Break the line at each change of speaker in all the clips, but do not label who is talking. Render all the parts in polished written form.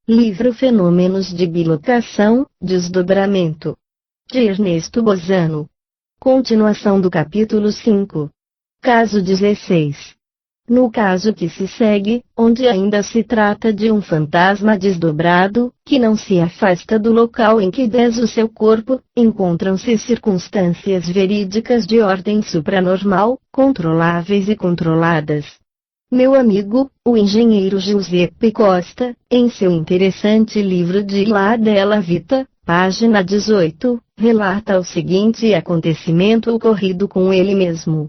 Livro Fenômenos de Bilocação, Desdobramento, de Ernesto Bozano. Continuação do capítulo 5. Caso 16. No caso que se segue, onde ainda se trata de um fantasma desdobrado, que não se afasta do local em que des o seu corpo, encontram-se circunstâncias verídicas de ordem supranormal, controláveis e controladas. Meu amigo, o engenheiro Giuseppe Costa, em seu interessante livro de La Della Vita, página 18, relata o seguinte acontecimento ocorrido com ele mesmo.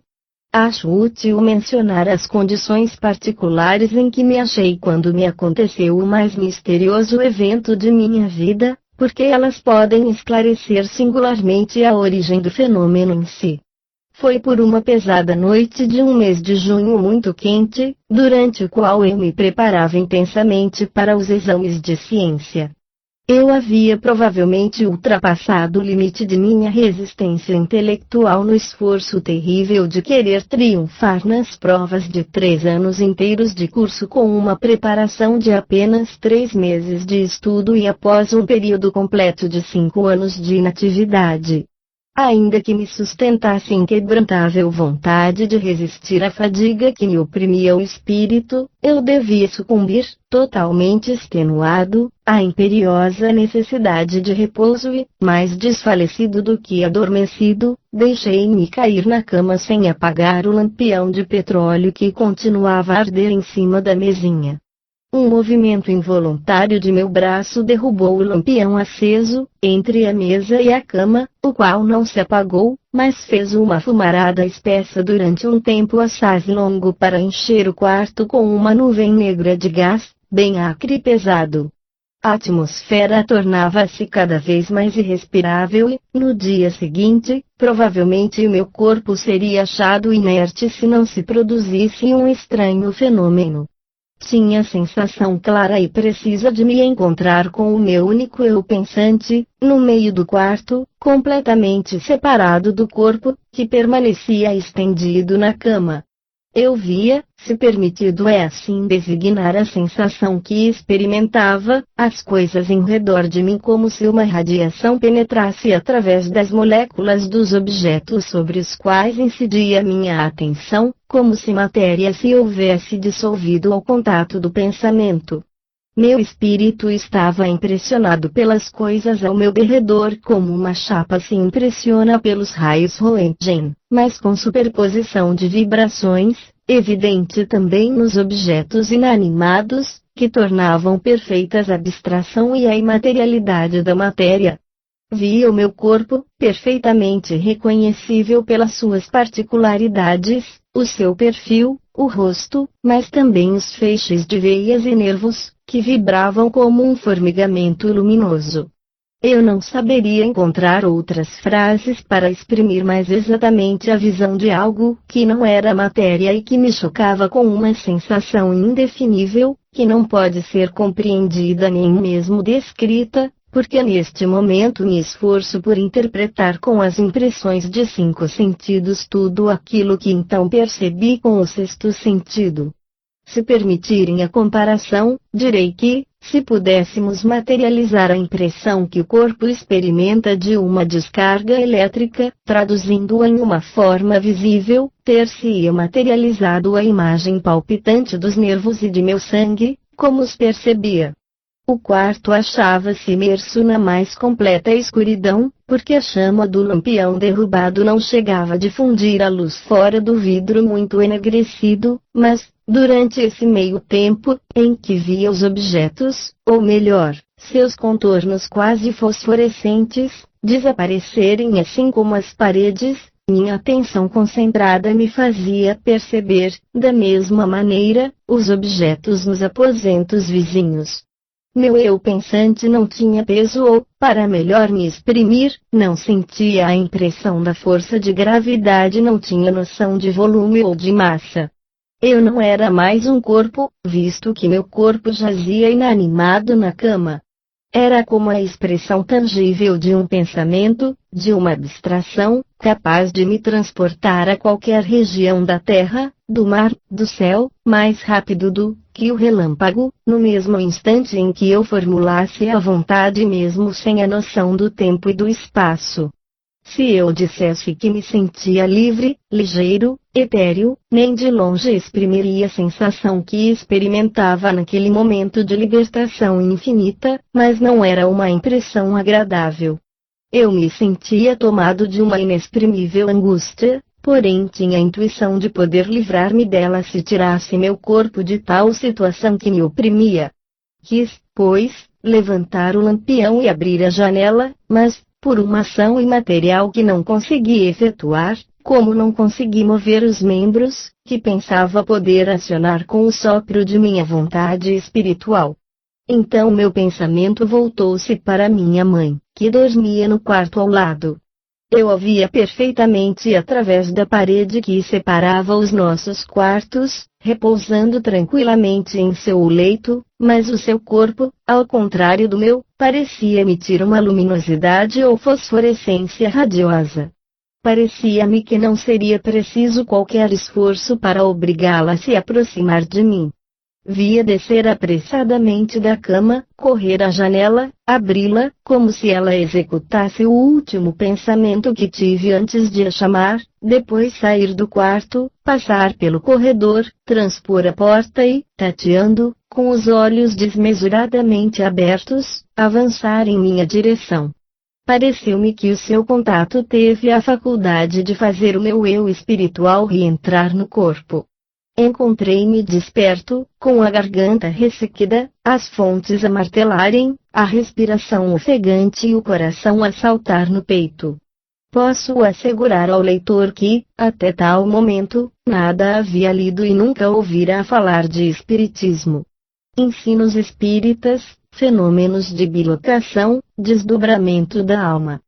Acho útil mencionar as condições particulares em que me achei quando me aconteceu o mais misterioso evento de minha vida, porque elas podem esclarecer singularmente a origem do fenômeno em si. Foi por uma pesada noite de um mês de junho muito quente, durante o qual eu me preparava intensamente para os exames de ciência. Eu havia provavelmente ultrapassado o limite de minha resistência intelectual no esforço terrível de querer triunfar nas provas de 3 anos inteiros de curso com uma preparação de apenas 3 meses de estudo e após um período completo de 5 anos de inatividade. Ainda que me sustentasse inquebrantável vontade de resistir à fadiga que me oprimia o espírito, eu devia sucumbir, totalmente extenuado, à imperiosa necessidade de repouso e, mais desfalecido do que adormecido, deixei-me cair na cama sem apagar o lampião de petróleo que continuava a arder em cima da mesinha. Um movimento involuntário de meu braço derrubou o lampião aceso, entre a mesa e a cama, o qual não se apagou, mas fez uma fumarada espessa durante um tempo assaz longo para encher o quarto com uma nuvem negra de gás, bem acre e pesado. A atmosfera tornava-se cada vez mais irrespirável e, no dia seguinte, provavelmente o meu corpo seria achado inerte se não se produzisse um estranho fenômeno. Tinha a sensação clara e precisa de me encontrar com o meu único eu pensante, no meio do quarto, completamente separado do corpo, que permanecia estendido na cama. Eu via, se permitido é assim designar a sensação que experimentava, as coisas em redor de mim como se uma radiação penetrasse através das moléculas dos objetos sobre os quais incidia minha atenção, como se matéria se houvesse dissolvido ao contato do pensamento. Meu espírito estava impressionado pelas coisas ao meu derredor como uma chapa se impressiona pelos raios Röntgen, mas com superposição de vibrações, evidente também nos objetos inanimados, que tornavam perfeitas a abstração e a imaterialidade da matéria. Via o meu corpo, perfeitamente reconhecível pelas suas particularidades, o seu perfil, o rosto, mas também os feixes de veias e nervos, que vibravam como um formigamento luminoso. Eu não saberia encontrar outras frases para exprimir mais exatamente a visão de algo que não era matéria e que me chocava com uma sensação indefinível, que não pode ser compreendida nem mesmo descrita, porque neste momento me esforço por interpretar com as impressões de 5 sentidos tudo aquilo que então percebi com o 6º sentido. Se permitirem a comparação, direi que, se pudéssemos materializar a impressão que o corpo experimenta de uma descarga elétrica, traduzindo-a em uma forma visível, ter-se-ia materializado a imagem palpitante dos nervos e de meu sangue, como os percebia. O quarto achava-se imerso na mais completa escuridão, porque a chama do lampião derrubado não chegava a difundir a luz fora do vidro muito enegrecido, mas, durante esse meio tempo, em que via os objetos, ou melhor, seus contornos quase fosforescentes, desaparecerem assim como as paredes, minha atenção concentrada me fazia perceber, da mesma maneira, os objetos nos aposentos vizinhos. Meu eu pensante não tinha peso ou, para melhor me exprimir, não sentia a impressão da força de gravidade, não tinha noção de volume ou de massa. Eu não era mais um corpo, visto que meu corpo jazia inanimado na cama. Era como a expressão tangível de um pensamento, de uma abstração, capaz de me transportar a qualquer região da Terra, do mar, do céu, mais rápido do que o relâmpago, no mesmo instante em que eu formulasse a vontade mesmo sem a noção do tempo e do espaço. Se eu dissesse que me sentia livre, ligeiro, etéreo, nem de longe exprimiria a sensação que experimentava naquele momento de libertação infinita, mas não era uma impressão agradável. Eu me sentia tomado de uma inexprimível angústia, porém tinha a intuição de poder livrar-me dela se tirasse meu corpo de tal situação que me oprimia. Quis, pois, levantar o lampião e abrir a janela, mas, por uma ação imaterial que não consegui efetuar, como não consegui mover os membros, que pensava poder acionar com o sopro de minha vontade espiritual. Então meu pensamento voltou-se para minha mãe, que dormia no quarto ao lado. Eu a via perfeitamente através da parede que separava os nossos quartos, repousando tranquilamente em seu leito, mas o seu corpo, ao contrário do meu, parecia emitir uma luminosidade ou fosforescência radiosa. Parecia-me que não seria preciso qualquer esforço para obrigá-la a se aproximar de mim. Via descer apressadamente da cama, correr à janela, abri-la, como se ela executasse o último pensamento que tive antes de a chamar, depois sair do quarto, passar pelo corredor, transpor a porta e, tateando, com os olhos desmesuradamente abertos, avançar em minha direção. Pareceu-me que o seu contato teve a faculdade de fazer o meu eu espiritual reentrar no corpo. Encontrei-me desperto, com a garganta ressequida, as fontes a martelarem, a respiração ofegante e o coração a saltar no peito. Posso assegurar ao leitor que, até tal momento, nada havia lido e nunca ouvira falar de espiritismo. Ensinos espíritas, fenômenos de bilocação, desdobramento da alma.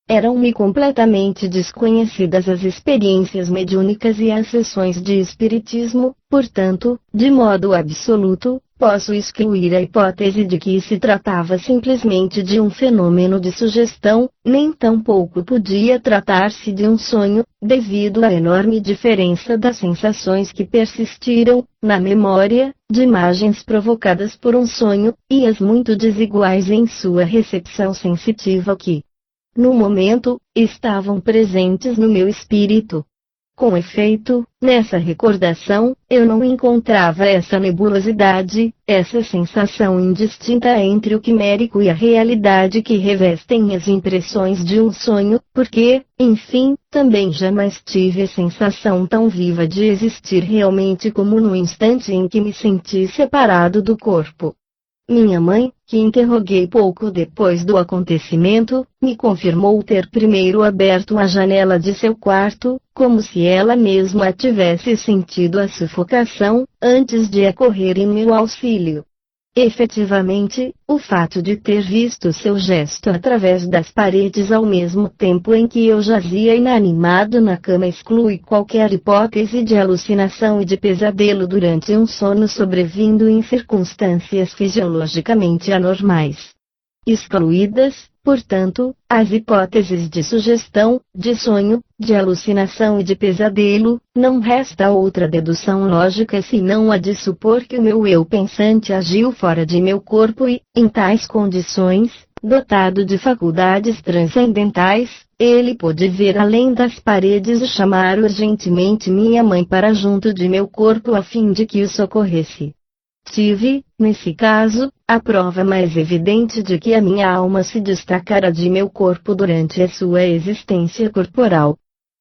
Eram-me completamente desconhecidas as experiências mediúnicas e as sessões de espiritismo, portanto, de modo absoluto, posso excluir a hipótese de que se tratava simplesmente de um fenômeno de sugestão, nem tampouco podia tratar-se de um sonho, devido à enorme diferença das sensações que persistiram, na memória, de imagens provocadas por um sonho, e as muito desiguais em sua recepção sensitiva que, no momento, estavam presentes no meu espírito. Com efeito, nessa recordação, eu não encontrava essa nebulosidade, essa sensação indistinta entre o quimérico e a realidade que revestem as impressões de um sonho, porque, enfim, também jamais tive a sensação tão viva de existir realmente como no instante em que me senti separado do corpo. Minha mãe, que interroguei pouco depois do acontecimento, me confirmou ter primeiro aberto a janela de seu quarto, como se ela mesma tivesse sentido a sufocação, antes de acorrer em meu auxílio. Efetivamente, o fato de ter visto seu gesto através das paredes ao mesmo tempo em que eu jazia inanimado na cama exclui qualquer hipótese de alucinação e de pesadelo durante um sono sobrevindo em circunstâncias fisiologicamente anormais. Excluídas, portanto, as hipóteses de sugestão, de sonho, de alucinação e de pesadelo, não resta outra dedução lógica senão a de supor que o meu eu pensante agiu fora de meu corpo e, em tais condições, dotado de faculdades transcendentais, ele pôde ver além das paredes e chamar urgentemente minha mãe para junto de meu corpo a fim de que o socorresse. Tive, nesse caso, a prova mais evidente de que a minha alma se destacara de meu corpo durante a sua existência corporal.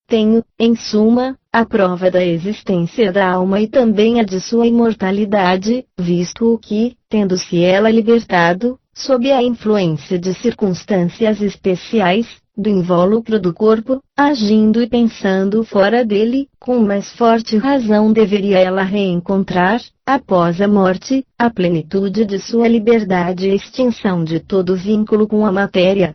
Tenho, em suma, a prova da existência da alma e também a de sua imortalidade, visto o que, tendo-se ela libertado, sob a influência de circunstâncias especiais, do invólucro do corpo, agindo e pensando fora dele, com mais forte razão deveria ela reencontrar, após a morte, a plenitude de sua liberdade e a extinção de todo vínculo com a matéria.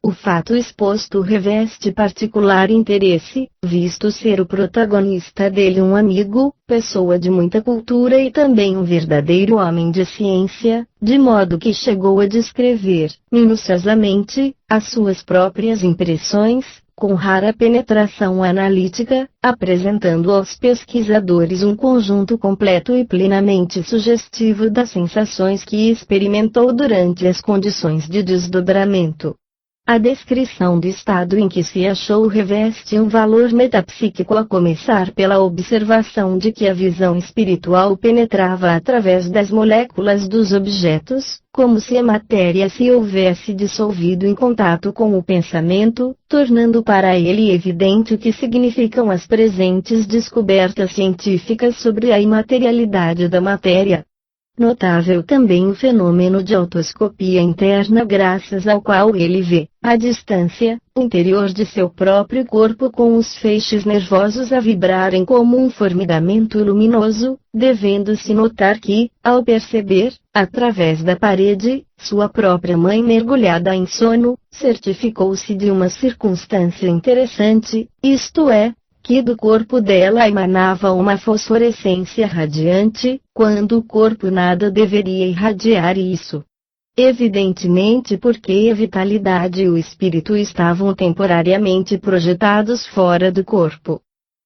O fato exposto reveste particular interesse, visto ser o protagonista dele um amigo, pessoa de muita cultura e também um verdadeiro homem de ciência, de modo que chegou a descrever, minuciosamente, as suas próprias impressões, com rara penetração analítica, apresentando aos pesquisadores um conjunto completo e plenamente sugestivo das sensações que experimentou durante as condições de desdobramento. A descrição do estado em que se achou reveste um valor metapsíquico a começar pela observação de que a visão espiritual penetrava através das moléculas dos objetos, como se a matéria se houvesse dissolvido em contato com o pensamento, tornando para ele evidente o que significam as presentes descobertas científicas sobre a imaterialidade da matéria. Notável também o fenômeno de autoscopia interna, graças ao qual ele vê, à distância, o interior de seu próprio corpo com os feixes nervosos a vibrarem como um formigamento luminoso, devendo-se notar que, ao perceber, através da parede, sua própria mãe mergulhada em sono, certificou-se de uma circunstância interessante, isto é, que do corpo dela emanava uma fosforescência radiante, quando o corpo nada deveria irradiar isso. Evidentemente porque a vitalidade e o espírito estavam temporariamente projetados fora do corpo.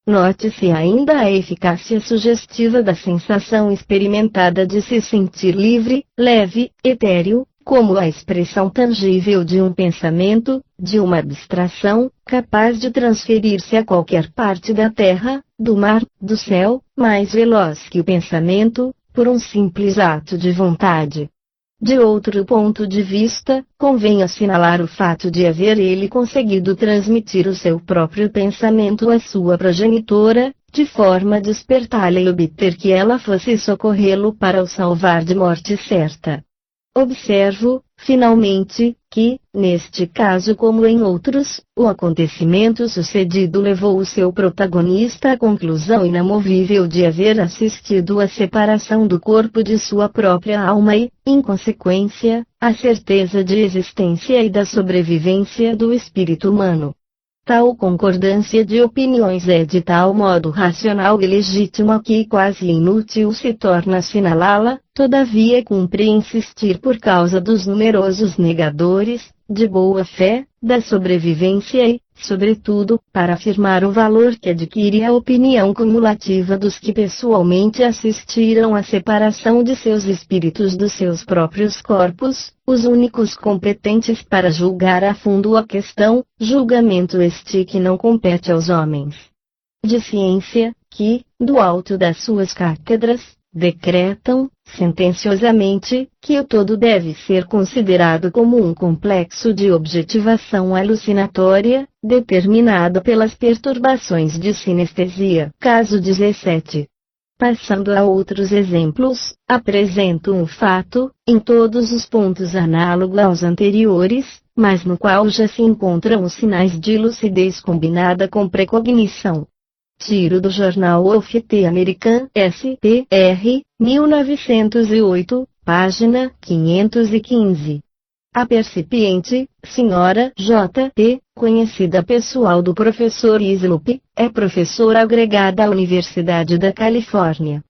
Note-se ainda a eficácia sugestiva da sensação experimentada de se sentir livre, leve, etéreo, como a expressão tangível de um pensamento, de uma abstração, capaz de transferir-se a qualquer parte da terra, do mar, do céu, mais veloz que o pensamento, por um simples ato de vontade. De outro ponto de vista, convém assinalar o fato de haver ele conseguido transmitir o seu próprio pensamento à sua progenitora, de forma a despertá-la e obter que ela fosse socorrê-lo para o salvar de morte certa. Observo, finalmente, que, neste caso como em outros, o acontecimento sucedido levou o seu protagonista à conclusão inamovível de haver assistido à separação do corpo de sua própria alma e, em consequência, à certeza de existência e da sobrevivência do espírito humano. Tal concordância de opiniões é de tal modo racional e legítima que quase inútil se torna assinalá-la, todavia cumpre insistir por causa dos numerosos negadores, de boa fé, da sobrevivência e, sobretudo, para afirmar o valor que adquire a opinião cumulativa dos que pessoalmente assistiram à separação de seus espíritos dos seus próprios corpos, os únicos competentes para julgar a fundo a questão, julgamento este que não compete aos homens de ciência, que, do alto das suas cátedras, decretam, sentenciosamente, que o todo deve ser considerado como um complexo de objetivação alucinatória, determinado pelas perturbações de sinestesia. Caso 17. Passando a outros exemplos, apresento um fato, em todos os pontos análogo aos anteriores, mas no qual já se encontram os sinais de lucidez combinada com precognição. Tiro do jornal OFT American, SPR, 1908, página 515. A percipiente, Sra. J.T., conhecida pessoal do professor Slope, é professora agregada à Universidade da Califórnia.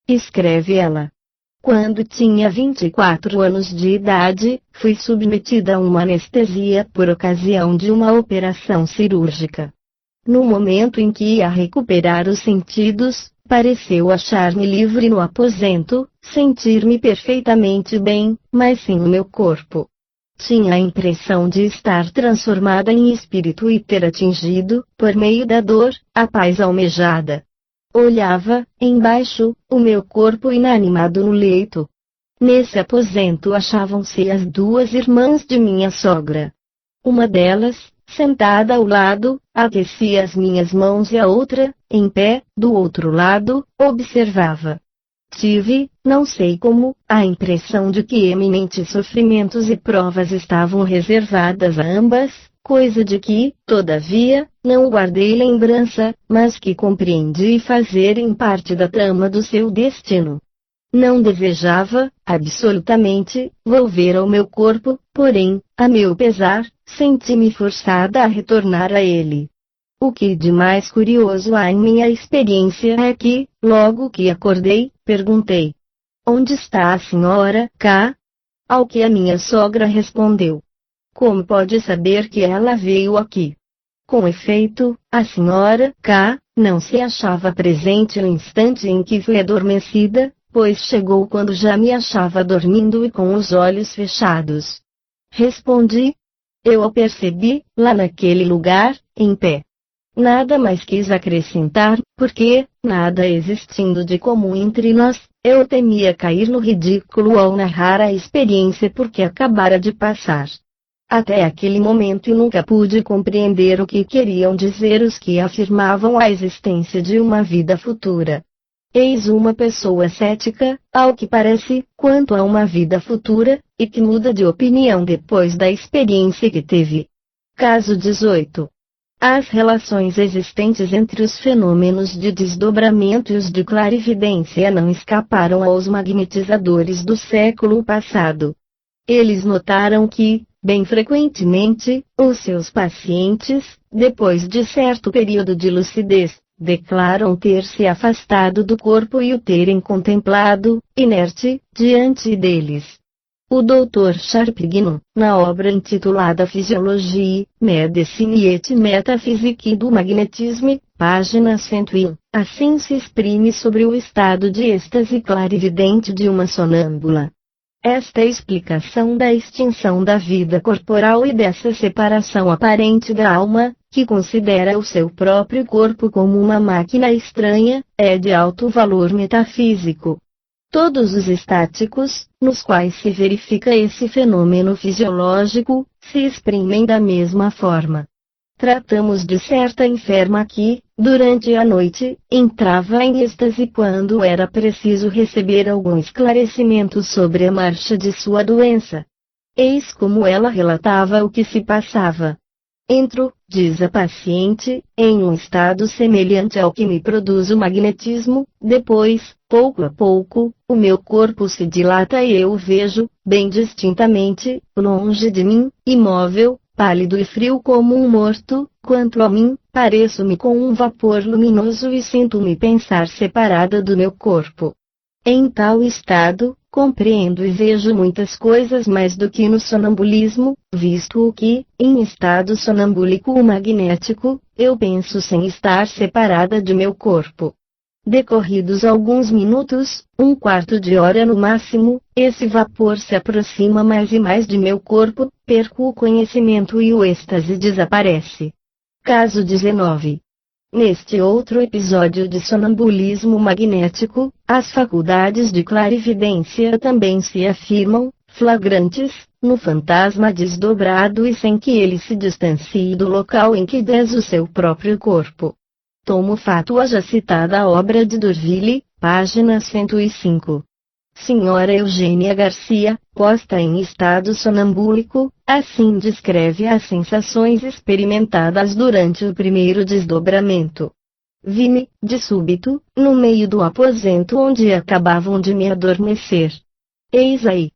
Escreve ela. Quando tinha 24 anos de idade, fui submetida a uma anestesia por ocasião de uma operação cirúrgica. No momento em que ia recuperar os sentidos, pareceu achar-me livre no aposento, sentir-me perfeitamente bem, mas sem o meu corpo. Tinha a impressão de estar transformada em espírito e ter atingido, por meio da dor, a paz almejada. Olhava, embaixo, o meu corpo inanimado no leito. Nesse aposento achavam-se as duas irmãs de minha sogra. Uma delas, sentada ao lado, aquecia as minhas mãos e a outra, em pé, do outro lado, observava. Tive, não sei como, a impressão de que eminentes sofrimentos e provas estavam reservadas a ambas, coisa de que, todavia, não guardei lembrança, mas que compreendi fazerem parte da trama do seu destino. Não desejava, absolutamente, volver ao meu corpo, porém, a meu pesar, senti-me forçada a retornar a ele. O que de mais curioso há em minha experiência é que, logo que acordei, perguntei: onde está a senhora, K? Ao que a minha sogra respondeu: como pode saber que ela veio aqui? Com efeito, a senhora K. não se achava presente no instante em que fui adormecida, pois chegou quando já me achava dormindo e com os olhos fechados. Respondi. Eu a percebi, lá naquele lugar, em pé. Nada mais quis acrescentar, porque, nada existindo de comum entre nós, eu temia cair no ridículo ao narrar a experiência porque acabara de passar. Até aquele momento nunca pude compreender o que queriam dizer os que afirmavam a existência de uma vida futura. Eis uma pessoa cética, ao que parece, quanto a uma vida futura, e que muda de opinião depois da experiência que teve. Caso 18. As relações existentes entre os fenômenos de desdobramento e os de clarividência não escaparam aos magnetizadores do século passado. Eles notaram que, bem frequentemente, os seus pacientes, depois de certo período de lucidez, declaram ter se afastado do corpo e o terem contemplado, inerte, diante deles. O Dr. Sharpigno, na obra intitulada Physiologie, Medicine et Metaphysique do Magnetisme, página 101, assim se exprime sobre o estado de êxtase clarividente de uma sonâmbula. Esta explicação da extinção da vida corporal e dessa separação aparente da alma, que considera o seu próprio corpo como uma máquina estranha, é de alto valor metafísico. Todos os estáticos, nos quais se verifica esse fenômeno fisiológico, se exprimem da mesma forma. Tratamos de certa enferma que, durante a noite, entrava em êxtase quando era preciso receber algum esclarecimento sobre a marcha de sua doença. Eis como ela relatava o que se passava. Entro, diz a paciente, em um estado semelhante ao que me produz o magnetismo, depois, pouco a pouco, o meu corpo se dilata e eu o vejo, bem distintamente, longe de mim, imóvel, pálido e frio como um morto. Quanto a mim, pareço-me com um vapor luminoso e sinto-me pensar separada do meu corpo. Em tal estado, compreendo e vejo muitas coisas mais do que no sonambulismo, visto o que, em estado sonambúlico ou magnético, eu penso sem estar separada de meu corpo. Decorridos alguns minutos, um quarto de hora no máximo, esse vapor se aproxima mais e mais de meu corpo, perco o conhecimento e o êxtase desaparece. Caso 19. Neste outro episódio de sonambulismo magnético, as faculdades de clarividência também se afirmam, flagrantes, no fantasma desdobrado e sem que ele se distancie do local em que des o seu próprio corpo. Tomo fato a já citada obra de D'Urville, página 105. Senhora Eugênia Garcia, posta em estado sonambúlico, assim descreve as sensações experimentadas durante o primeiro desdobramento. Vi-me, de súbito, no meio do aposento onde acabavam de me adormecer. Eis aí.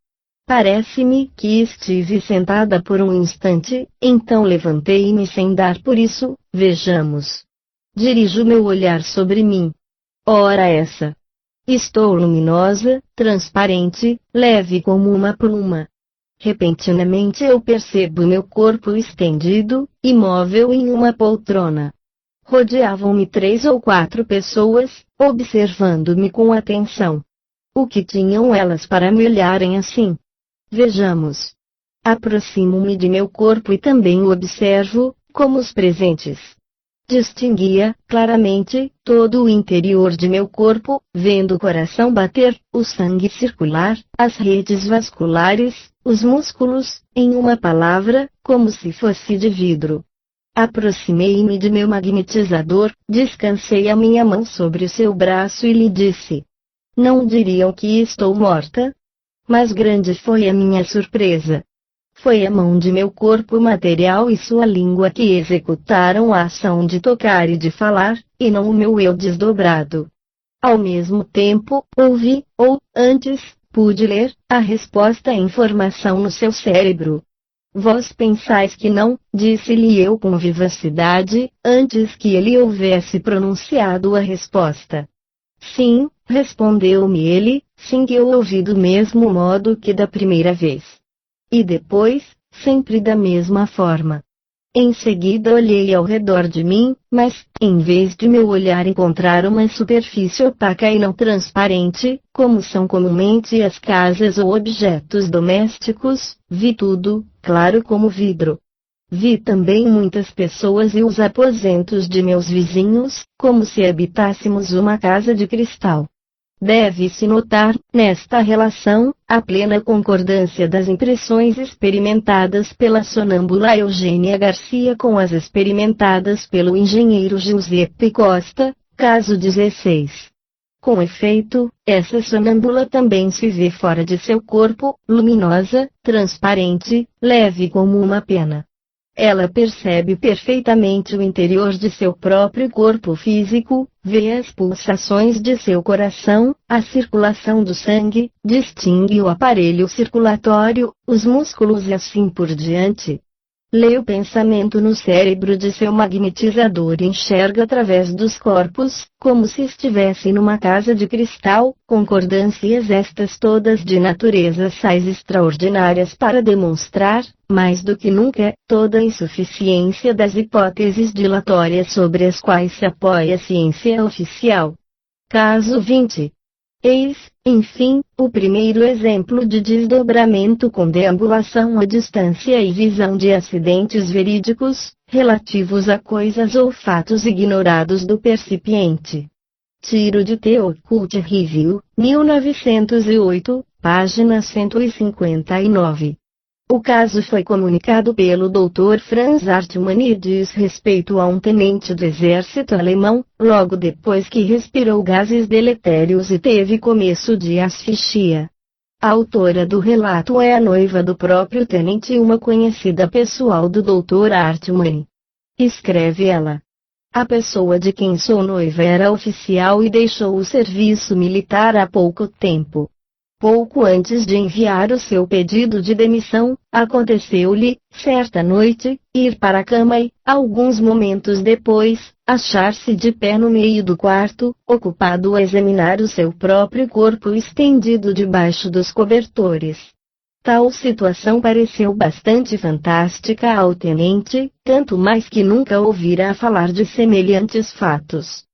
Parece-me que estive sentada por um instante, então levantei-me sem dar por isso, vejamos. Dirijo meu olhar sobre mim. Ora essa. Estou luminosa, transparente, leve como uma pluma. Repentinamente eu percebo meu corpo estendido, imóvel em uma poltrona. Rodeavam-me 3 ou 4 pessoas, observando-me com atenção. O que tinham elas para me olharem assim? Vejamos. Aproximo-me de meu corpo e também o observo, como os presentes. Distinguia, claramente, todo o interior de meu corpo, vendo o coração bater, o sangue circular, as redes vasculares, os músculos, em uma palavra, como se fosse de vidro. Aproximei-me de meu magnetizador, descansei a minha mão sobre o seu braço e lhe disse: Não diriam que estou morta? Mas grande foi a minha surpresa. Foi a mão de meu corpo material e sua língua que executaram a ação de tocar e de falar, e não o meu eu desdobrado. Ao mesmo tempo, ouvi, ou, antes, pude ler, a resposta à informação no seu cérebro. Vós pensais que não, disse-lhe eu com vivacidade, antes que ele houvesse pronunciado a resposta. Sim, respondeu-me ele, sim que eu ouvi do mesmo modo que da primeira vez. E depois, sempre da mesma forma. Em seguida olhei ao redor de mim, mas, em vez de meu olhar encontrar uma superfície opaca e não transparente, como são comumente as casas ou objetos domésticos, vi tudo, claro como vidro. Vi também muitas pessoas e os aposentos de meus vizinhos, como se habitássemos uma casa de cristal. Deve-se notar, nesta relação, a plena concordância das impressões experimentadas pela sonâmbula Eugênia Garcia com as experimentadas pelo engenheiro Giuseppe Costa, caso 16. Com efeito, essa sonâmbula também se vê fora de seu corpo, luminosa, transparente, leve como uma pena. Ela percebe perfeitamente o interior de seu próprio corpo físico, vê as pulsações de seu coração, a circulação do sangue, distingue o aparelho circulatório, os músculos e assim por diante. Lê o pensamento no cérebro de seu magnetizador e enxerga através dos corpos, como se estivesse numa casa de cristal, concordâncias estas todas de natureza sais extraordinárias para demonstrar, mais do que nunca, toda a insuficiência das hipóteses dilatórias sobre as quais se apoia a ciência oficial. Caso 20. Eis, enfim, o primeiro exemplo de desdobramento com deambulação à distância e visão de acidentes verídicos, relativos a coisas ou fatos ignorados do percipiente. Tiro de The Occult Review, 1908, página 159. O caso foi comunicado pelo Dr. Franz Hartmann e diz respeito a um tenente do exército alemão, logo depois que respirou gases deletérios e teve começo de asfixia. A autora do relato é a noiva do próprio tenente e uma conhecida pessoal do Dr. Hartmann. Escreve ela. A pessoa de quem sou noiva era oficial e deixou o serviço militar há pouco tempo. Pouco antes de enviar o seu pedido de demissão, aconteceu-lhe, certa noite, ir para a cama e, alguns momentos depois, achar-se de pé no meio do quarto, ocupado a examinar o seu próprio corpo estendido debaixo dos cobertores. Tal situação pareceu bastante fantástica ao tenente, tanto mais que nunca ouvira falar de semelhantes fatos.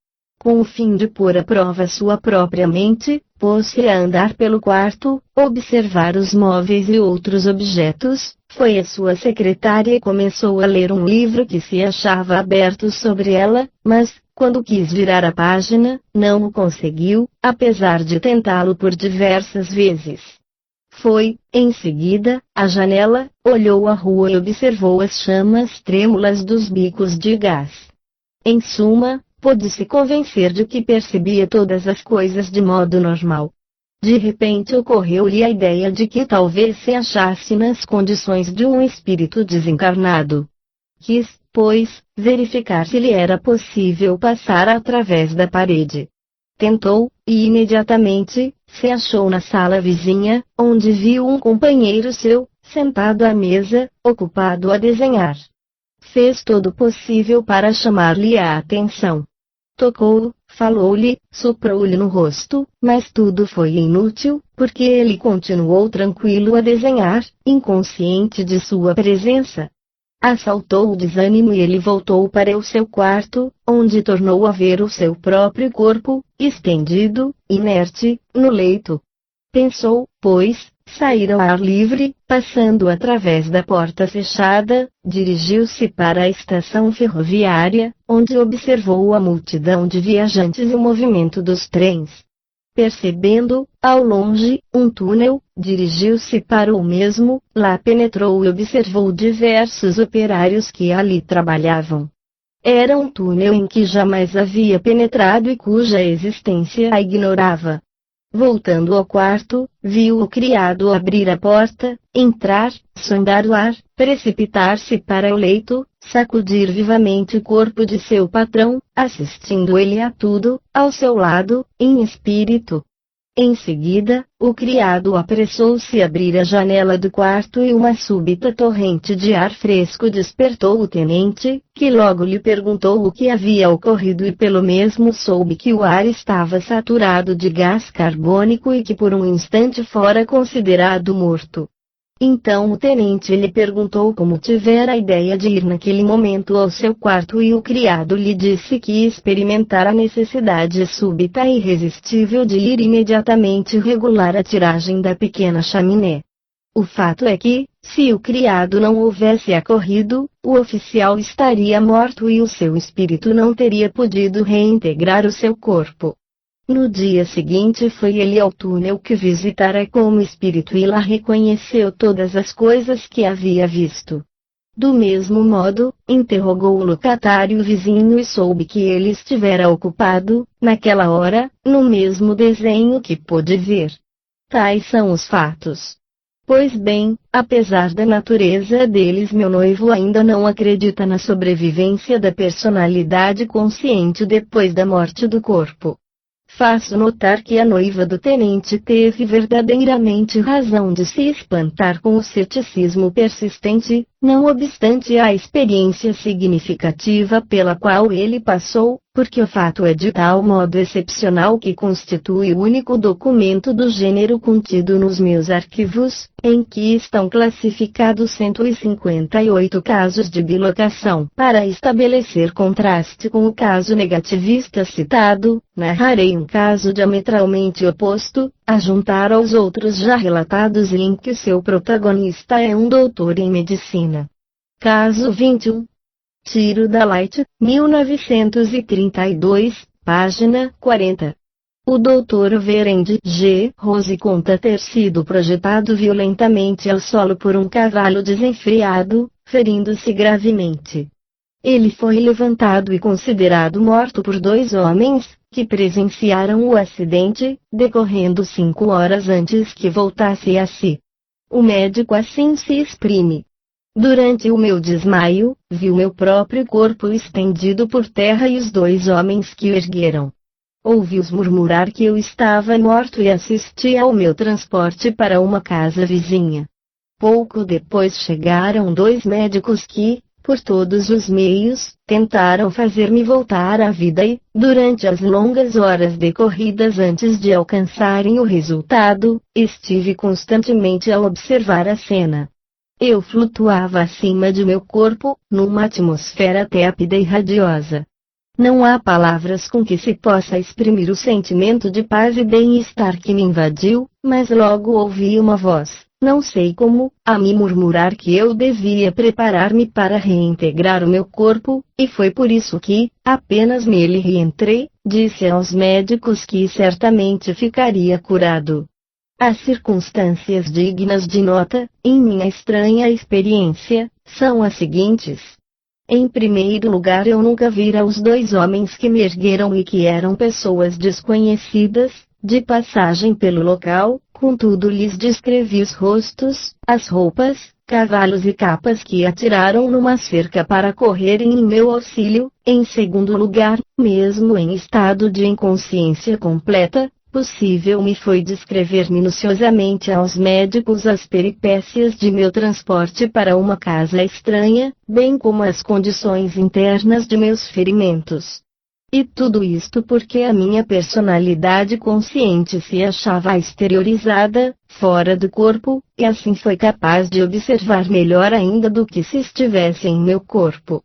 Com o fim de pôr à prova sua própria mente, pôs-se a andar pelo quarto, observar os móveis e outros objetos, foi à sua secretária e começou a ler um livro que se achava aberto sobre ela, mas, quando quis virar a página, não o conseguiu, apesar de tentá-lo por diversas vezes. Foi, em seguida, à janela, olhou a rua e observou as chamas trêmulas dos bicos de gás. Em suma, pôde-se convencer de que percebia todas as coisas de modo normal. De repente ocorreu-lhe a ideia de que talvez se achasse nas condições de um espírito desencarnado. Quis, pois, verificar se lhe era possível passar através da parede. Tentou, e imediatamente, se achou na sala vizinha, onde viu um companheiro seu, sentado à mesa, ocupado a desenhar. Fez todo o possível para chamar-lhe a atenção. Tocou-o, falou-lhe, soprou-lhe no rosto, mas tudo foi inútil, porque ele continuou tranquilo a desenhar, inconsciente de sua presença. Assaltou o desânimo e ele voltou para o seu quarto, onde tornou a ver o seu próprio corpo, estendido, inerte, no leito. Pensou, pois, sair ao ar livre, passando através da porta fechada, dirigiu-se para a estação ferroviária, onde observou a multidão de viajantes e o movimento dos trens. Percebendo, ao longe, um túnel, dirigiu-se para o mesmo, lá penetrou e observou diversos operários que ali trabalhavam. Era um túnel em que jamais havia penetrado e cuja existência a ignorava. Voltando ao quarto, viu o criado abrir a porta, entrar, sondar o ar, precipitar-se para o leito, sacudir vivamente o corpo de seu patrão, assistindo ele a tudo, ao seu lado, em espírito. Em seguida, o criado apressou-se a abrir a janela do quarto e uma súbita torrente de ar fresco despertou o tenente, que logo lhe perguntou o que havia ocorrido e pelo mesmo soube que o ar estava saturado de gás carbônico e que por um instante fora considerado morto. Então o tenente lhe perguntou como tivera a ideia de ir naquele momento ao seu quarto e o criado lhe disse que experimentara a necessidade súbita e irresistível de ir imediatamente regular a tiragem da pequena chaminé. O fato é que, se o criado não houvesse acorrido, o oficial estaria morto e o seu espírito não teria podido reintegrar o seu corpo. No dia seguinte foi ele ao túnel que visitara como espírito e lá reconheceu todas as coisas que havia visto. Do mesmo modo, interrogou o locatário vizinho e soube que ele estivera ocupado, naquela hora, no mesmo desenho que pôde ver. Tais são os fatos. Pois bem, apesar da natureza deles, meu noivo ainda não acredita na sobrevivência da personalidade consciente depois da morte do corpo. Faço notar que a noiva do tenente teve verdadeiramente razão de se espantar com o ceticismo persistente, não obstante a experiência significativa pela qual ele passou, porque o fato é de tal modo excepcional que constitui o único documento do gênero contido nos meus arquivos, em que estão classificados 158 casos de bilocação. Para estabelecer contraste com o caso negativista citado, narrarei um caso diametralmente oposto, a juntar aos outros já relatados e em que seu protagonista é um doutor em medicina. Caso 21. Tiro da Light, 1932, página 40. O Dr. Verende G. Rose conta ter sido projetado violentamente ao solo por um cavalo desenfreado, ferindo-se gravemente. Ele foi levantado e considerado morto por 2 homens, que presenciaram o acidente, decorrendo 5 horas antes que voltasse a si. O médico assim se exprime. Durante o meu desmaio, vi o meu próprio corpo estendido por terra e os 2 homens que o ergueram. Ouvi-os murmurar que eu estava morto e assisti ao meu transporte para uma casa vizinha. Pouco depois chegaram 2 médicos que, por todos os meios, tentaram fazer-me voltar à vida e, durante as longas horas decorridas antes de alcançarem o resultado, estive constantemente a observar a cena. Eu flutuava acima de meu corpo, numa atmosfera tépida e radiosa. Não há palavras com que se possa exprimir o sentimento de paz e bem-estar que me invadiu, mas logo ouvi uma voz, não sei como, a me murmurar que eu devia preparar-me para reintegrar o meu corpo, e foi por isso que, apenas nele reentrei, disse aos médicos que certamente ficaria curado. As circunstâncias dignas de nota, em minha estranha experiência, são as seguintes. Em primeiro lugar, eu nunca vira os 2 homens que me ergueram e que eram pessoas desconhecidas, de passagem pelo local, contudo lhes descrevi os rostos, as roupas, cavalos e capas que atiraram numa cerca para correrem em meu auxílio. Em segundo lugar, mesmo em estado de inconsciência completa, possível me foi descrever minuciosamente aos médicos as peripécias de meu transporte para uma casa estranha, bem como as condições internas de meus ferimentos. E tudo isto porque a minha personalidade consciente se achava exteriorizada, fora do corpo, e assim foi capaz de observar melhor ainda do que se estivesse em meu corpo.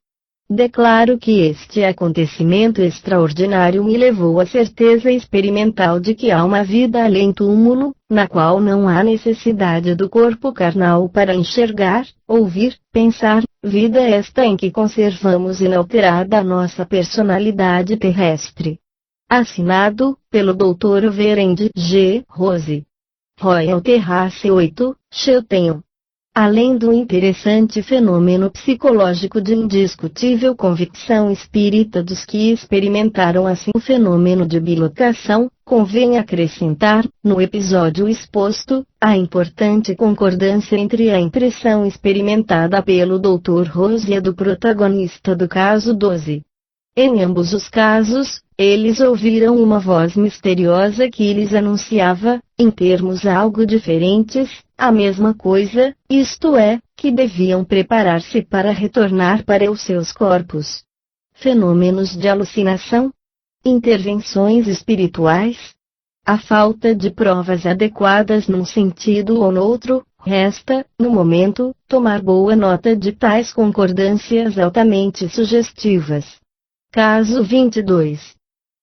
Declaro que este acontecimento extraordinário me levou à certeza experimental de que há uma vida além túmulo, na qual não há necessidade do corpo carnal para enxergar, ouvir, pensar, vida esta em que conservamos inalterada a nossa personalidade terrestre. Assinado, pelo Dr. Verende G. Rose. Royal Terrace 8, Chiltern. Além do interessante fenômeno psicológico de indiscutível convicção espírita dos que experimentaram assim o fenômeno de bilocação, convém acrescentar, no episódio exposto, a importante concordância entre a impressão experimentada pelo Dr. Rose e a do protagonista do caso 12. Em ambos os casos, eles ouviram uma voz misteriosa que lhes anunciava, em termos algo diferentes, a mesma coisa, isto é, que deviam preparar-se para retornar para os seus corpos. Fenômenos de alucinação? Intervenções espirituais? A falta de provas adequadas num sentido ou noutro, Resta, no momento, tomar boa nota de tais concordâncias altamente sugestivas. Caso 22.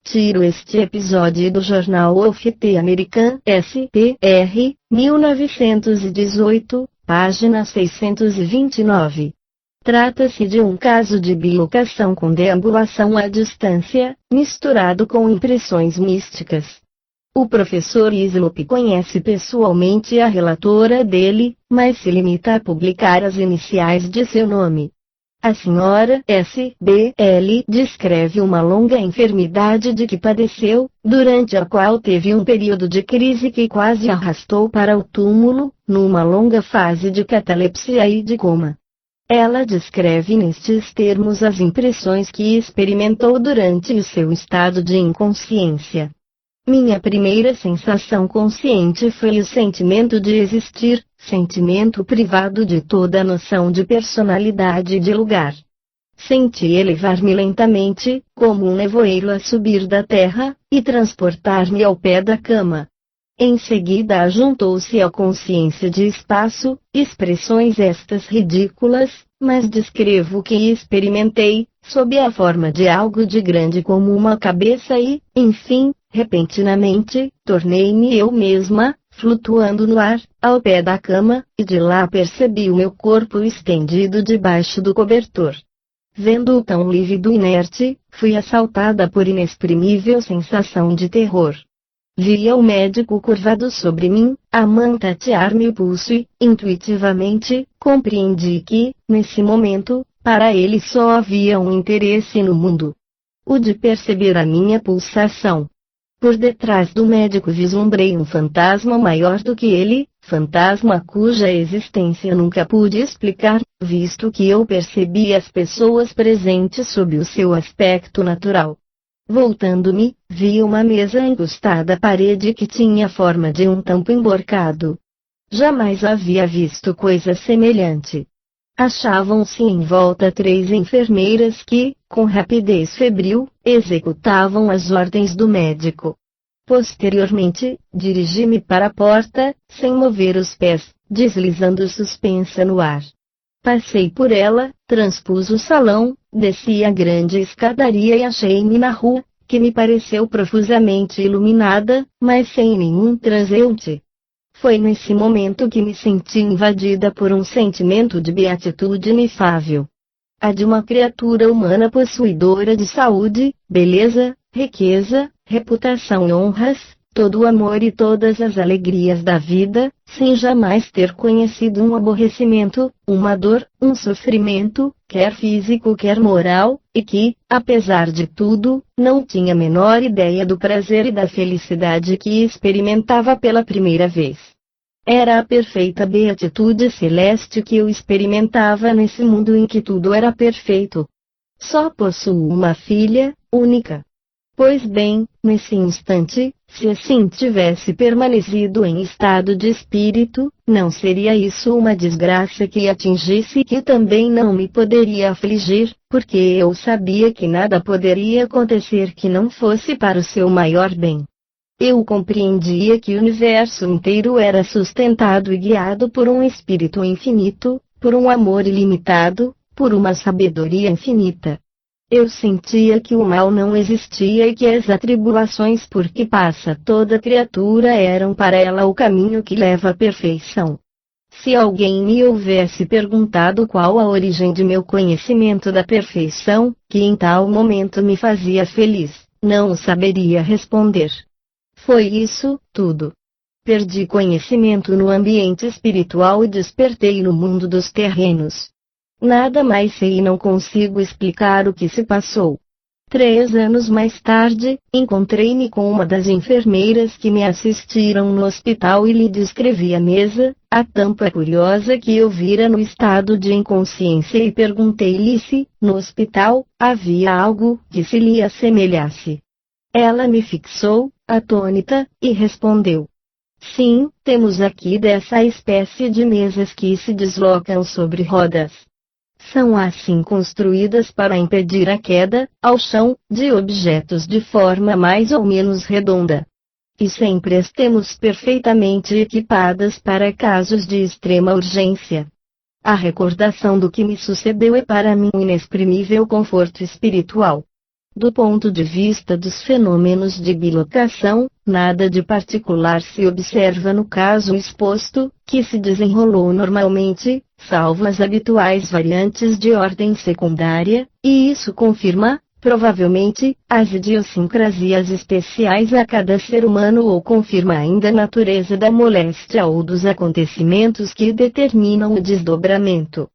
Tiro este episódio do jornal of the American SPR, 1918, página 629. Trata-se de um caso de bilocação com deambulação à distância, misturado com impressões místicas. O professor Islop conhece pessoalmente a relatora dele, mas se limita a publicar as iniciais de seu nome. A senhora S.B.L. descreve uma longa enfermidade de que padeceu, durante a qual teve um período de crise que quase arrastou para o túmulo, numa longa fase de catalepsia e de coma. Ela descreve nestes termos as impressões que experimentou durante o seu estado de inconsciência. Minha primeira sensação consciente foi o sentimento de existir, sentimento privado de toda a noção de personalidade e de lugar. Senti elevar-me lentamente, como um nevoeiro a subir da terra, e transportar-me ao pé da cama. Em seguida ajuntou-se a consciência de espaço, expressões estas ridículas, mas descrevo o que experimentei, sob a forma de algo de grande como uma cabeça e, enfim, repentinamente, tornei-me eu mesma, flutuando no ar, ao pé da cama, e de lá percebi o meu corpo estendido debaixo do cobertor. Vendo-o tão lívido e inerte, fui assaltada por inexprimível sensação de terror. Via o médico curvado sobre mim, a mantatear-me o pulso e, intuitivamente, compreendi que, nesse momento, para ele só havia um interesse no mundo: o de perceber a minha pulsação. Por detrás do médico vislumbrei um fantasma maior do que ele, fantasma cuja existência nunca pude explicar, visto que eu percebi as pessoas presentes sob o seu aspecto natural. Voltando-me, vi uma mesa encostada à parede que tinha a forma de um tampo emborcado. Jamais havia visto coisa semelhante. Achavam-se em volta 3 enfermeiras que, com rapidez febril, executavam as ordens do médico. Posteriormente, dirigi-me para a porta, sem mover os pés, deslizando suspensa no ar. Passei por ela, transpus o salão, desci a grande escadaria e achei-me na rua, que me pareceu profusamente iluminada, mas sem nenhum transeunte. Foi nesse momento que me senti invadida por um sentimento de beatitude inefável. A de uma criatura humana possuidora de saúde, beleza, riqueza, reputação e honras, todo o amor e todas as alegrias da vida, sem jamais ter conhecido um aborrecimento, uma dor, um sofrimento, quer físico quer moral, e que, apesar de tudo, não tinha a menor ideia do prazer e da felicidade que experimentava pela primeira vez. Era a perfeita beatitude celeste que eu experimentava nesse mundo em que tudo era perfeito. Só possuo uma filha, única. Pois bem, nesse instante, se assim tivesse permanecido em estado de espírito, não seria isso uma desgraça que atingisse e que também não me poderia afligir, porque eu sabia que nada poderia acontecer que não fosse para o seu maior bem. Eu compreendia que o universo inteiro era sustentado e guiado por um espírito infinito, por um amor ilimitado, por uma sabedoria infinita. Eu sentia que o mal não existia e que as atribulações por que passa toda criatura eram para ela o caminho que leva à perfeição. Se alguém me houvesse perguntado qual a origem de meu conhecimento da perfeição, que em tal momento me fazia feliz, não o saberia responder. Foi isso, tudo. Perdi conhecimento no ambiente espiritual e despertei no mundo dos terrenos. Nada mais sei e não consigo explicar o que se passou. 3 anos mais tarde, encontrei-me com uma das enfermeiras que me assistiram no hospital e lhe descrevi a mesa, a tampa curiosa que eu vira no estado de inconsciência e perguntei-lhe se, no hospital, havia algo que se lhe assemelhasse. Ela me fixou, atônita, e respondeu: sim, temos aqui dessa espécie de mesas que se deslocam sobre rodas. São assim construídas para impedir a queda, ao chão, de objetos de forma mais ou menos redonda. e sempre estemos perfeitamente equipadas para casos de extrema urgência. A recordação do que me sucedeu é para mim um inexprimível conforto espiritual. Do ponto de vista dos fenômenos de bilocação, nada de particular se observa no caso exposto, que se desenrolou normalmente, salvo as habituais variantes de ordem secundária, e isso confirma, provavelmente, as idiosincrasias especiais a cada ser humano ou confirma ainda a natureza da moléstia ou dos acontecimentos que determinam o desdobramento.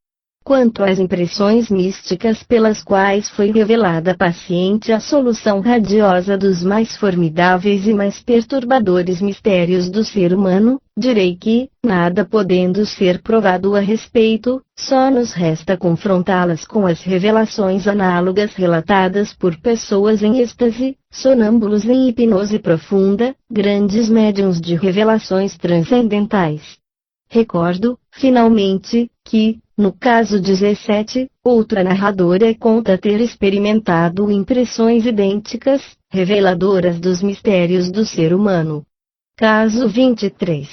Quanto às impressões místicas pelas quais foi revelada à paciente a solução radiosa dos mais formidáveis e mais perturbadores mistérios do ser humano, direi que, nada podendo ser provado a respeito, só nos resta confrontá-las com as revelações análogas relatadas por pessoas em êxtase, sonâmbulos em hipnose profunda, grandes médiuns de revelações transcendentais. Recordo, finalmente, que, no caso 17, outra narradora conta ter experimentado impressões idênticas, reveladoras dos mistérios do ser humano. Caso 23.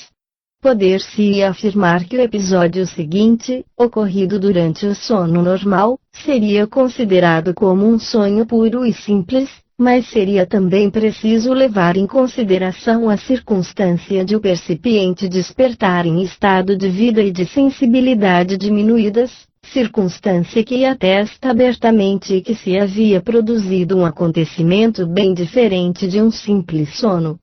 Poder-se afirmar que o episódio seguinte, ocorrido durante o sono normal, seria considerado como um sonho puro e simples, mas seria também preciso levar em consideração a circunstância de o percipiente despertar em estado de vida e de sensibilidade diminuídas, circunstância que atesta abertamente que se havia produzido um acontecimento bem diferente de um simples sono.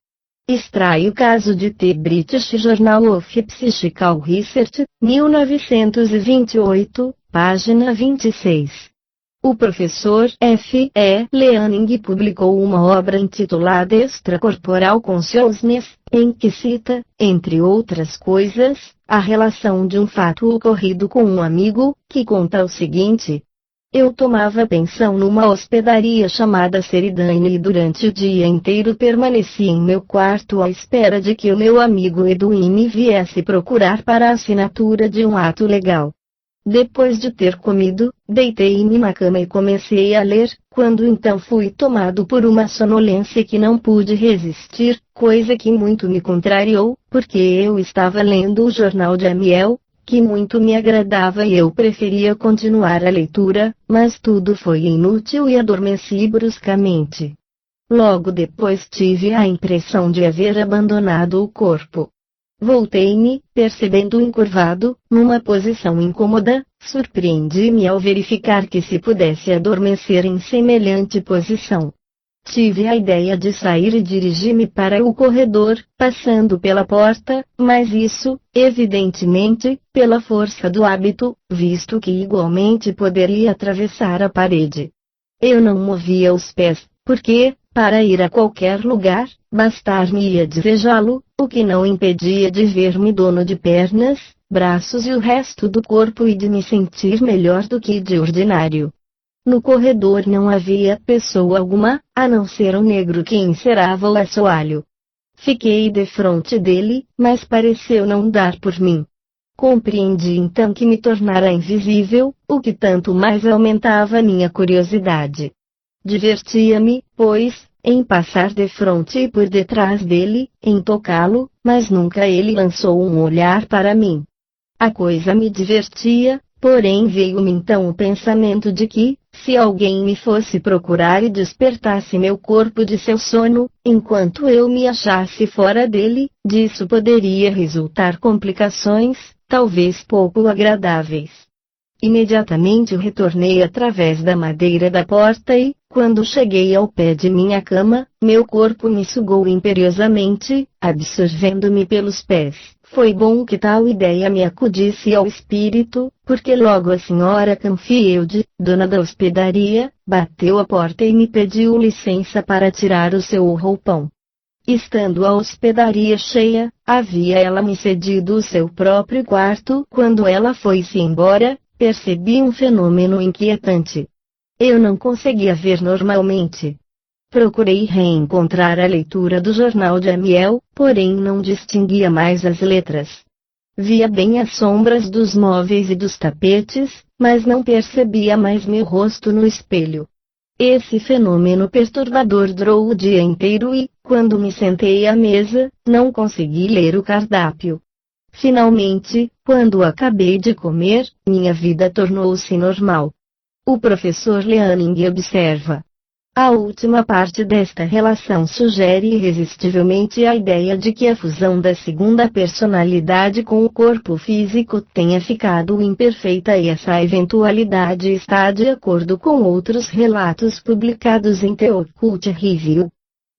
Extrai o caso de The British Journal of Psychical Research, 1928, página 26. O professor F. E. Leaning publicou uma obra intitulada Extracorporal Consciousness, em que cita, entre outras coisas, a relação de um fato ocorrido com um amigo, que conta o seguinte: eu tomava pensão numa hospedaria chamada Seridane e durante o dia inteiro permaneci em meu quarto à espera de que o meu amigo Edwin me viesse procurar para a assinatura de um ato legal. Depois de ter comido, deitei-me na cama e comecei a ler, quando então fui tomado por uma sonolência que não pude resistir, coisa que muito me contrariou, porque eu estava lendo o jornal de Amiel, que muito me agradava e eu preferia continuar a leitura, mas tudo foi inútil e adormeci bruscamente. Logo depois tive a impressão de haver abandonado o corpo. Voltei-me, percebendo encurvado, numa posição incômoda, surpreendi-me ao verificar que se pudesse adormecer em semelhante posição. Tive a ideia de sair e dirigi-me para o corredor, passando pela porta, mas isso, evidentemente, pela força do hábito, visto que igualmente poderia atravessar a parede. Eu não movia os pés, porque, para ir a qualquer lugar, bastar-me-ia desejá-lo, o que não impedia de ver-me dono de pernas, braços e o resto do corpo e de me sentir melhor do que de ordinário. No corredor não havia pessoa alguma, a não ser um negro que encerava o assoalho. Fiquei defronte dele, mas pareceu não dar por mim. Compreendi então que me tornara invisível, o que tanto mais aumentava minha curiosidade. Divertia-me, pois, em passar defronte e por detrás dele, em tocá-lo, mas nunca ele lançou um olhar para mim. A coisa me divertia, porém veio-me então o pensamento de que, se alguém me fosse procurar e despertasse meu corpo de seu sono, enquanto eu me achasse fora dele, disso poderia resultar complicações, talvez pouco agradáveis. Imediatamente retornei através da madeira da porta e, quando cheguei ao pé de minha cama, meu corpo me sugou imperiosamente, absorvendo-me pelos pés. Foi bom que tal ideia me acudisse ao espírito, porque logo a senhora Canfield, dona da hospedaria, bateu a porta e me pediu licença para tirar o seu roupão. Estando a hospedaria cheia, havia ela me cedido o seu próprio quarto. Quando ela foi-se embora, percebi um fenômeno inquietante. Eu não conseguia ver normalmente. Procurei reencontrar a leitura do jornal de Amiel, porém não distinguia mais as letras. Via bem as sombras dos móveis e dos tapetes, mas não percebia mais meu rosto no espelho. Esse fenômeno perturbador durou o dia inteiro e, quando me sentei à mesa, não consegui ler o cardápio. Finalmente, quando acabei de comer, minha vida tornou-se normal. O professor Leaning observa. A última parte desta relação sugere irresistivelmente a ideia de que a fusão da segunda personalidade com o corpo físico tenha ficado imperfeita, e essa eventualidade está de acordo com outros relatos publicados em The Occult Review.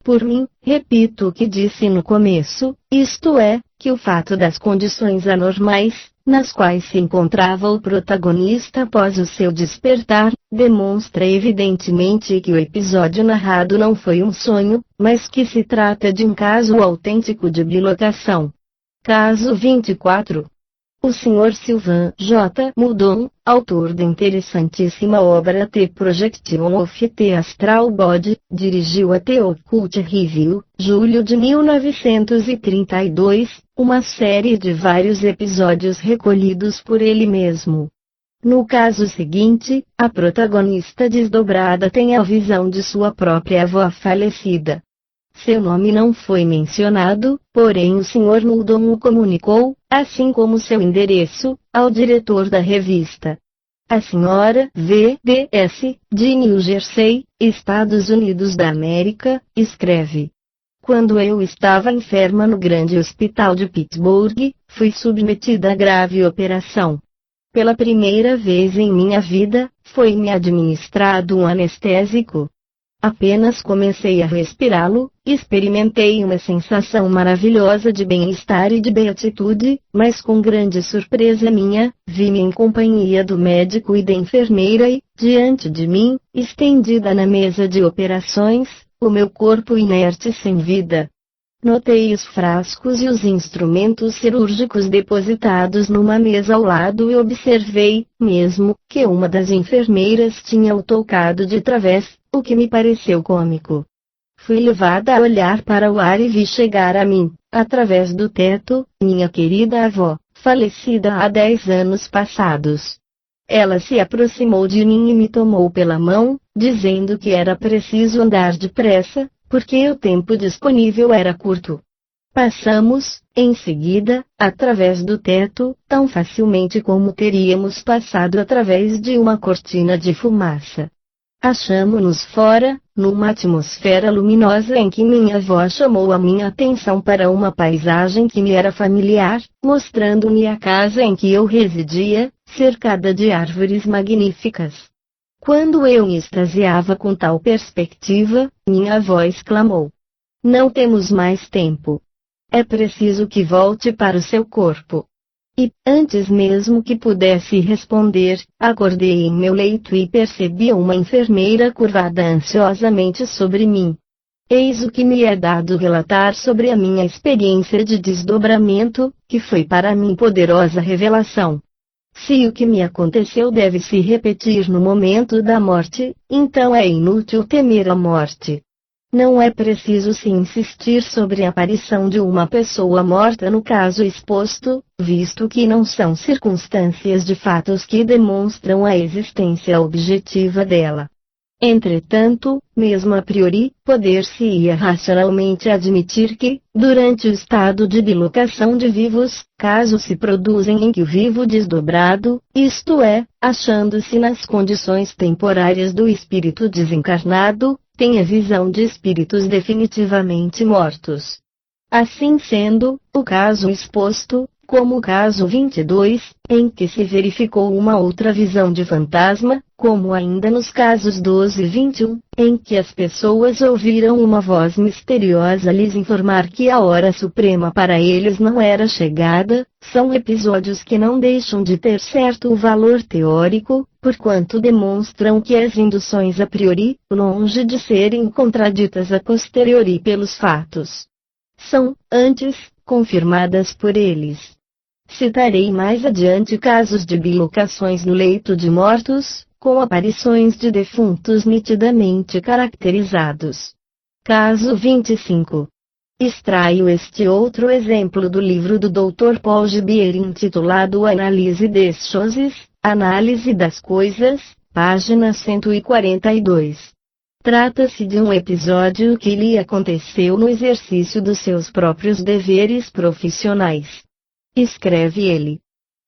Por mim, repito o que disse no começo, isto é, que o fato das condições anormais, nas quais se encontrava o protagonista após o seu despertar, demonstra evidentemente que o episódio narrado não foi um sonho, mas que se trata de um caso autêntico de bilocação. Caso 24. O Sr. Sylvain J. Moudon, autor da interessantíssima obra The Projection of the Astral Body, dirigiu a The Occult Review, julho de 1932, uma série de vários episódios recolhidos por ele mesmo. No caso seguinte, a protagonista desdobrada tem a visão de sua própria avó falecida. Seu nome não foi mencionado, porém o Sr. Moudon o comunicou, assim como seu endereço, ao diretor da revista. A Sra. V.D.S., de New Jersey, Estados Unidos da América, escreve. Quando eu estava enferma no grande hospital de Pittsburgh, fui submetida a grave operação. Pela primeira vez em minha vida, foi-me administrado um anestésico. Apenas comecei a respirá-lo, experimentei uma sensação maravilhosa de bem-estar e de beatitude, mas com grande surpresa minha, vi-me em companhia do médico e da enfermeira e, diante de mim, estendida na mesa de operações, o meu corpo inerte sem vida. Notei os frascos e os instrumentos cirúrgicos depositados numa mesa ao lado e observei, mesmo, que uma das enfermeiras tinha o tocado de través, o que me pareceu cômico. Fui levada a olhar para o ar e vi chegar a mim, através do teto, minha querida avó, falecida há 10 anos passados. Ela se aproximou de mim e me tomou pela mão, dizendo que era preciso andar depressa, porque o tempo disponível era curto. Passamos, em seguida, através do teto, tão facilmente como teríamos passado através de uma cortina de fumaça. Achamo-nos fora, numa atmosfera luminosa em que minha avó chamou a minha atenção para uma paisagem que me era familiar, mostrando-me a casa em que eu residia, cercada de árvores magníficas. Quando eu me extasiava com tal perspectiva, minha avó exclamou: "Não temos mais tempo. É preciso que volte para o seu corpo." E, antes mesmo que pudesse responder, acordei em meu leito e percebi uma enfermeira curvada ansiosamente sobre mim. Eis o que me é dado relatar sobre a minha experiência de desdobramento, que foi para mim poderosa revelação. Se o que me aconteceu deve se repetir no momento da morte, então é inútil temer a morte. Não é preciso se insistir sobre a aparição de uma pessoa morta no caso exposto, visto que não são circunstâncias de fatos que demonstram a existência objetiva dela. Entretanto, mesmo a priori, poder-se-ia racionalmente admitir que, durante o estado de bilocação de vivos, casos se produzem em que o vivo desdobrado, isto é, achando-se nas condições temporárias do espírito desencarnado, tem a visão de espíritos definitivamente mortos. Assim sendo, o caso exposto, como o caso 22, em que se verificou uma outra visão de fantasma, como ainda nos casos 12 e 21, em que as pessoas ouviram uma voz misteriosa lhes informar que a hora suprema para eles não era chegada, são episódios que não deixam de ter certo valor teórico, porquanto demonstram que as induções a priori, longe de serem contraditas a posteriori pelos fatos, são, antes, confirmadas por eles. Citarei mais adiante casos de bilocações no leito de mortos, com aparições de defuntos nitidamente caracterizados. Caso 25. Extraio este outro exemplo do livro do Dr. Paul Gibier intitulado Análise des Choses, Análise das Coisas, página 142. Trata-se de um episódio que lhe aconteceu no exercício dos seus próprios deveres profissionais. Escreve ele.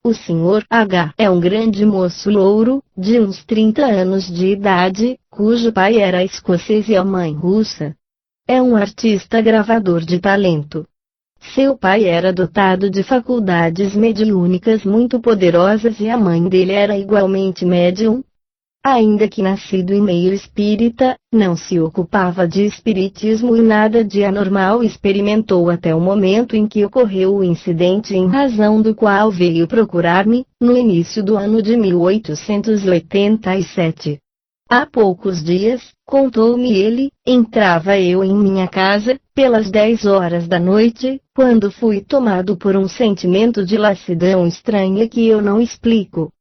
O Sr. H. é um grande moço louro, de uns 30 anos de idade, cujo pai era escocês e a mãe russa. É um artista gravador de talento. Seu pai era dotado de faculdades mediúnicas muito poderosas e a mãe dele era igualmente médium. Ainda que nascido em meio espírita, não se ocupava de espiritismo e nada de anormal experimentou até o momento em que ocorreu o incidente em razão do qual veio procurar-me, no início do ano de 1887. Há poucos dias, contou-me ele, entrava eu em minha casa, pelas 10 horas da noite, quando fui tomado por um sentimento de lassidão estranha que eu não explico.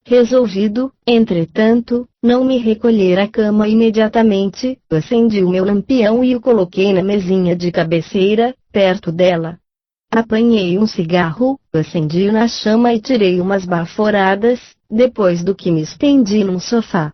Resolvido, entretanto, não me recolher à cama imediatamente, acendi o meu lampião e o coloquei na mesinha de cabeceira, perto dela. Apanhei um cigarro, acendi-o na chama e tirei umas baforadas, depois do que me estendi num sofá.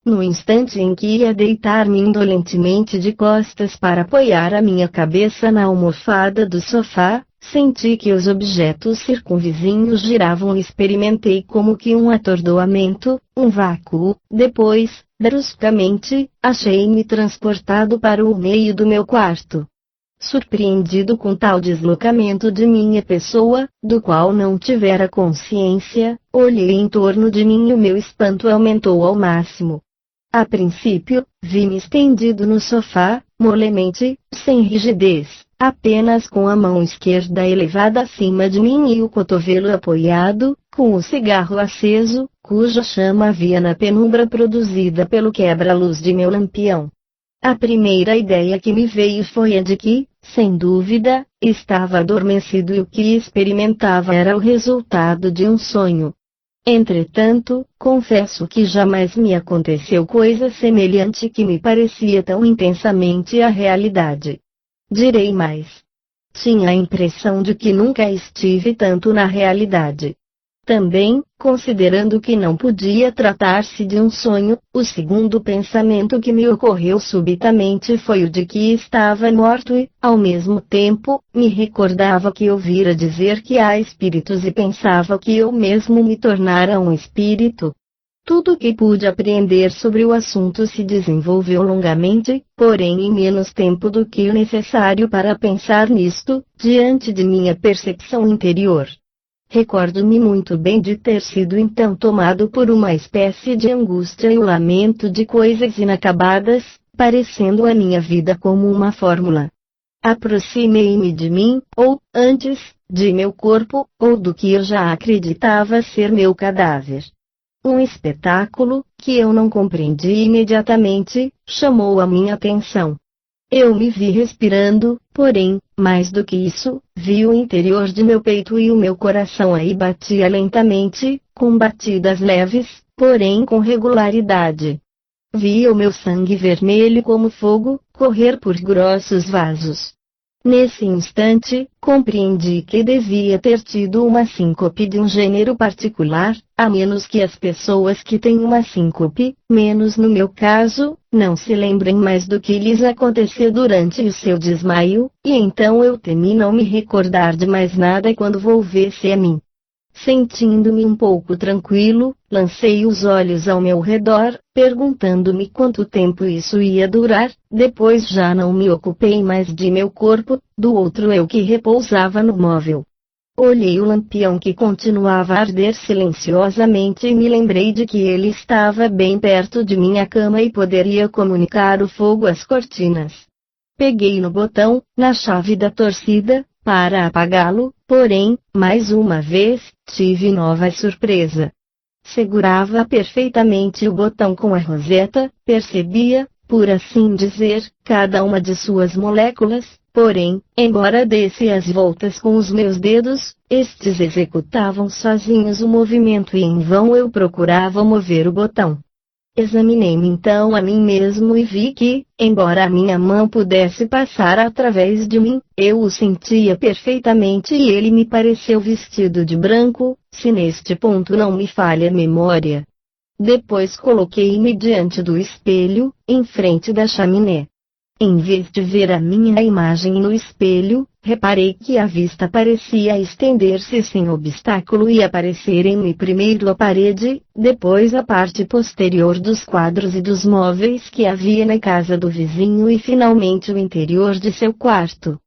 No instante em que ia deitar-me indolentemente de costas para apoiar a minha cabeça na almofada do sofá, senti que os objetos circunvizinhos giravam e experimentei como que um atordoamento, um vácuo. Depois, bruscamente, achei-me transportado para o meio do meu quarto. Surpreendido com tal deslocamento de minha pessoa, do qual não tivera consciência, olhei em torno de mim e o meu espanto aumentou ao máximo. A princípio, vi-me estendido no sofá, molemente, sem rigidez, apenas com a mão esquerda elevada acima de mim e o cotovelo apoiado, com o cigarro aceso, cuja chama havia na penumbra produzida pelo quebra-luz de meu lampião. A primeira ideia que me veio foi a de que, sem dúvida, estava adormecido e o que experimentava era o resultado de um sonho. Entretanto, confesso que jamais me aconteceu coisa semelhante que me parecia tão intensamente a realidade. Direi mais. Tinha a impressão de que nunca estive tanto na realidade. Também, considerando que não podia tratar-se de um sonho, o segundo pensamento que me ocorreu subitamente foi o de que estava morto e, ao mesmo tempo, me recordava que ouvira dizer que há espíritos e pensava que eu mesmo me tornara um espírito. Tudo o que pude apreender sobre o assunto se desenvolveu longamente, porém em menos tempo do que o necessário para pensar nisto, diante de minha percepção interior. Recordo-me muito bem de ter sido então tomado por uma espécie de angústia e o lamento de coisas inacabadas, parecendo a minha vida como uma fórmula. Aproximei-me de mim, ou, antes, de meu corpo, ou do que eu já acreditava ser meu cadáver. Um espetáculo, que eu não compreendi imediatamente, chamou a minha atenção. Eu me vi respirando, porém, mais do que isso, vi o interior de meu peito e o meu coração aí batia lentamente, com batidas leves, porém com regularidade. Vi o meu sangue vermelho como fogo, correr por grossos vasos. Nesse instante, compreendi que devia ter tido uma síncope de um gênero particular, a menos que as pessoas que têm uma síncope, menos no meu caso, não se lembrem mais do que lhes aconteceu durante o seu desmaio, e então eu temi não me recordar de mais nada quando volvesse a mim. Sentindo-me um pouco tranquilo, lancei os olhos ao meu redor, perguntando-me quanto tempo isso ia durar. Depois já não me ocupei mais de meu corpo, do outro eu que repousava no móvel. Olhei o lampião que continuava a arder silenciosamente e me lembrei de que ele estava bem perto de minha cama e poderia comunicar o fogo às cortinas. Peguei no botão, na chave da torcida, para apagá-lo, porém, mais uma vez, tive nova surpresa. Segurava perfeitamente o botão com a roseta, percebia, por assim dizer, cada uma de suas moléculas, porém, embora desse as voltas com os meus dedos, estes executavam sozinhos o movimento e em vão eu procurava mover o botão. Examinei-me então a mim mesmo e vi que, embora a minha mão pudesse passar através de mim, eu o sentia perfeitamente e ele me pareceu vestido de branco, se neste ponto não me falha a memória. Depois coloquei-me diante do espelho, em frente da chaminé. Em vez de ver a minha imagem no espelho, reparei que a vista parecia estender-se sem obstáculo e aparecerem-me primeiro a parede, depois a parte posterior dos quadros e dos móveis que havia na casa do vizinho e finalmente o interior de seu quarto.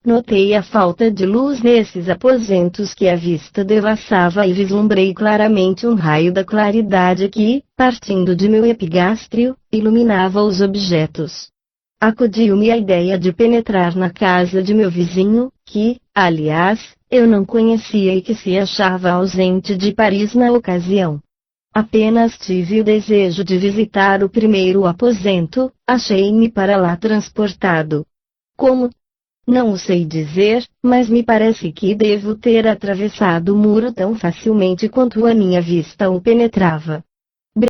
Notei a falta de luz nesses aposentos que a vista devassava e vislumbrei claramente um raio da claridade que, partindo de meu epigastrio, iluminava os objetos. Acudiu-me a ideia de penetrar na casa de meu vizinho, que, aliás, eu não conhecia e que se achava ausente de Paris na ocasião. Apenas tive o desejo de visitar o primeiro aposento, achei-me para lá transportado. Como? Não o sei dizer, mas me parece que devo ter atravessado o muro tão facilmente quanto a minha vista o penetrava.